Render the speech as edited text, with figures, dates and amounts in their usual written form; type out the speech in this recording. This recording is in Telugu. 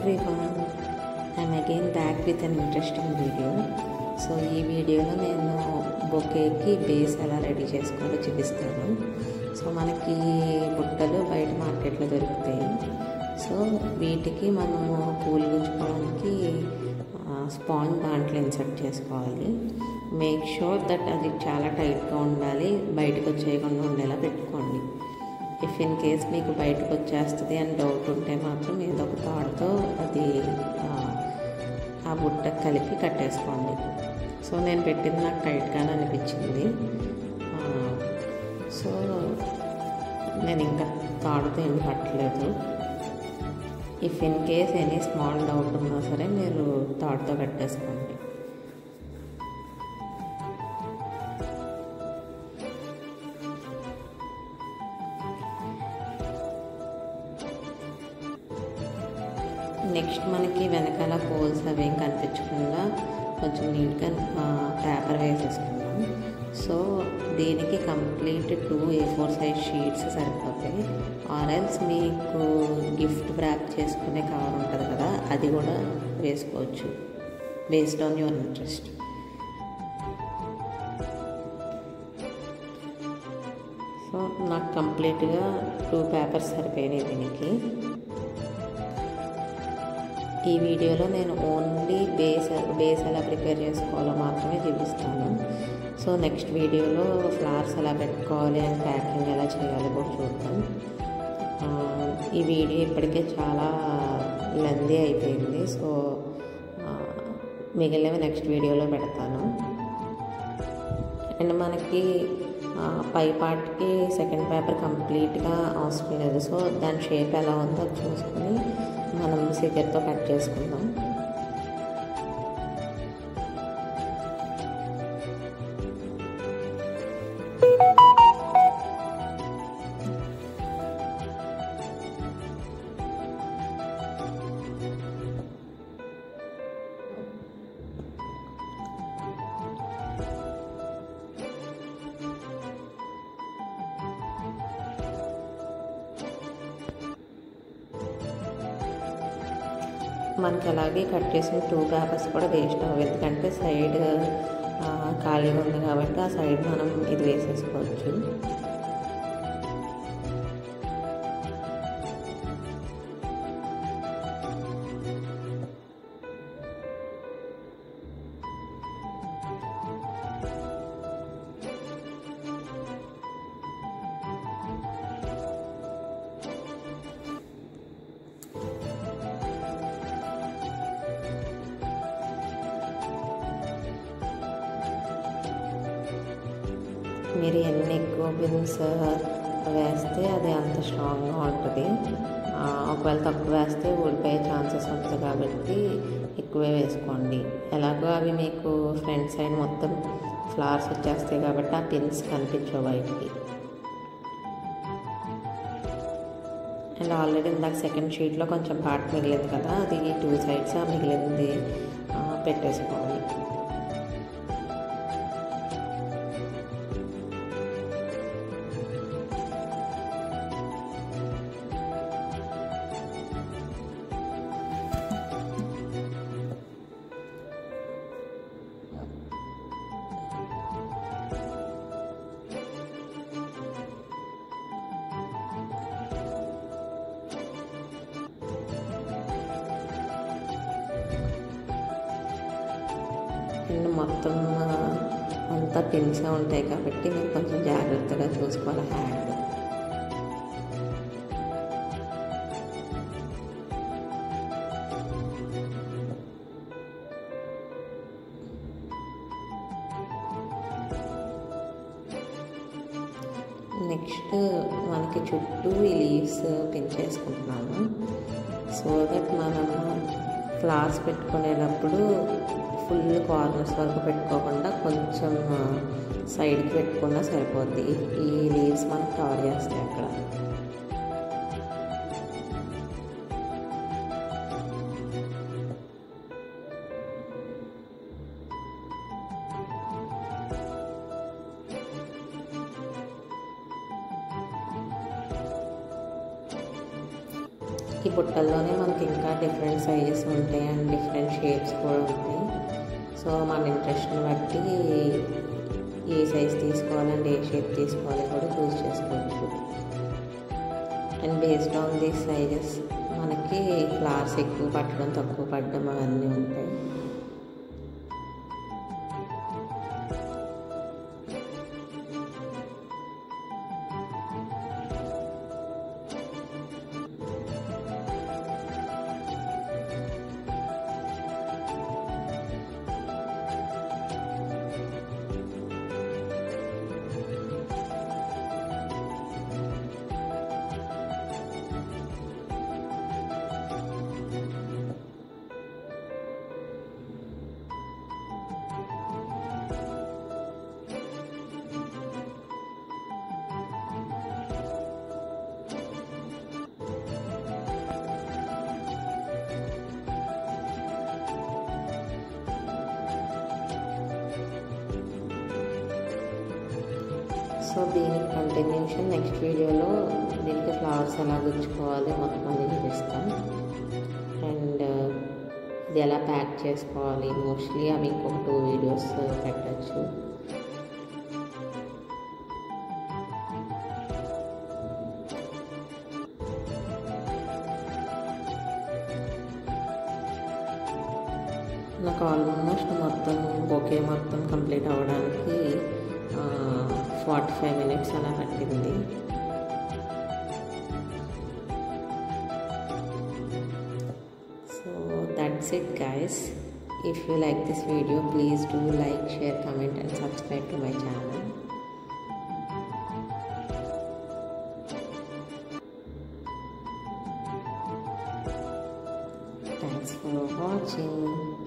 everyone, I'm again back with an interesting video. So ఈ వీడియోలో నేను బొకేకి బేస్ ఎలా రెడీ చేసుకోవాలో చూపిస్తాను. సో మనకి బుట్టలు బయట మార్కెట్లో దొరుకుతాయి. సో వీటికి మనము పూలు గుచ్చుకోవడానికి స్పాంజ్ దాంట్లో ఇన్సర్ట్ చేసుకోవాలి. మేక్ షూర్ దట్ అది చాలా టైట్గా ఉండాలి, బయటకు వచ్చేయకుండా ఉండేలా పెట్టుకోండి. ఇఫ్ ఇన్ కేస్ మీకు బయటకు వచ్చేస్తుంది అని డౌట్ ఉంటే మాత్రం ఏదో ఒక తాడుతో అది ఆ బుట్ట కలిపి కట్టేసుకోండి. సో నేను పెట్టింది నాకు టైట్గానే అనిపించింది. సో నేను ఇంకా తాడుతో ఏమి కట్టలేదు. If in case any small doubt ఉన్నా సరే మీరు తాడుతో కట్టేసుకోండి. నెక్స్ట్ మనకి వెనకాల హోల్స్ అవి ఏం కనిపించకుండా కొంచెం నీట్గా పేపర్ వేసేసుకున్నాం. సో దీనికి కంప్లీట్ 2 A4 సైజ్ షీట్స్ సరిపోతాయి. ఆర్ఎల్స్ మీకు గిఫ్ట్ ర్యాప్ చేసుకునే కవర్ ఉంటుంది కదా, అది కూడా వేసుకోవచ్చు based on your interest. So నాకు కంప్లీట్గా 2 పేపర్స్ సరిపోయినాయి దీనికి. ఈ వీడియోలో నేను ఓన్లీ బేస్ ఎలా ప్రిపేర్ చేసుకోవాలో మాత్రమే చూపిస్తాను. సో నెక్స్ట్ వీడియోలో ఫ్లవర్స్ ఎలా పెట్టుకోవాలి అండ్ ప్యాకింగ్ ఎలా చేయాలో కూడా చూద్దాం. ఈ వీడియో ఇప్పటికే చాలా లెందీ అయిపోయింది. సో మిగిలినవి నెక్స్ట్ వీడియోలో పెడతాను. అండ్ మనకి పై పార్ట్కి సెకండ్ పేపర్ కంప్లీట్గా అవసరం లేదు. సో దాని షేప్ ఎలా ఉందో చూసుకొని మనం సిజర్తో కట్ చేసుకుందాం. మనకి అలాగే కట్ చేసిన 2 పేపర్స్ కూడా వేస్ట్ అవ్వదు, ఎందుకంటే సైడ్ ఖాళీగా ఉంది కాబట్టి ఆ సైడ్ మనం ఇది వేసేసుకోవచ్చు. మీరు ఎన్ని ఎక్కువ పిన్స్ వేస్తే అది అంత స్ట్రాంగ్గా ఉంటుంది. ఒకవేళ తక్కువ వేస్తే ఊడిపోయే ఛాన్సెస్ ఉంటుంది కాబట్టి ఎక్కువే వేసుకోండి. ఎలాగో అవి మీకు ఫ్రంట్ సైడ్ మొత్తం ఫ్లవర్స్ వచ్చేస్తాయి కాబట్టి ఆ పిన్స్ కనిపించవు బయటికి. అండ్ ఆల్రెడీ ఇందాక సెకండ్ షీట్లో కొంచెం పార్ట్ మిగిలింది కదా, అది 2 సైడ్స్ మిగిలింది పెట్టేసుకోవాలి. అండ్ మొత్తం అంతా పిన్సే ఉంటాయి కాబట్టి మీరు కొంచెం జాగ్రత్తగా చూసుకోవాలి హ్యాండ్. నెక్స్ట్ మనకి చుట్టూ ఈ లీవ్స్ పిన్ చేసుకుంటున్నాము. సో దట్ మనం ఫ్లవర్స్ పెట్టుకునేటప్పుడు ఫుల్ కార్నర్స్ వరకు పెట్టుకోకుండా కొంచెం సైడ్కి పెట్టుకున్నా సరిపోద్ది. ఈ లీవ్స్ మనకు కవర్ చేస్తాయి అక్కడ. ఈ బుట్టల్లోనే మనకి ఇంకా డిఫరెంట్ సైజెస్ ఉంటాయి అండ్ డిఫరెంట్ షేప్స్ కూడా ఉంటాయి. సో మన ఇంట్రెస్ట్ని బట్టి ఏ సైజ్ తీసుకోవాలంటే ఏ షేప్ తీసుకోవాలి కూడా చూస్ చేసుకోవచ్చు. And based on these sizes మనకి ఫ్లవర్స్ ఎక్కువ పట్టడం తక్కువ పట్టడం అవన్నీ ఉంటాయి. సో దీనికి కంటిన్యూషన్ నెక్స్ట్ వీడియోలో దీనికి ఫ్లవర్స్ ఎలా గుచ్చుకోవాలి మొత్తం అన్ని చూపిస్తాం. అండ్ ఇది ఎలా ప్యాక్ చేసుకోవాలి మోస్ట్లీ అవి ఇంకొక 2 వీడియోస్ పెట్టచ్చు. నాకు ఆల్మోస్ట్ మొత్తం బొకే మొత్తం కంప్లీట్ అవ్వడానికి 45 minutes అలా పట్టింది. So that's it guys. If you like this video, please do like, share, comment and subscribe to my channel. Thanks for watching.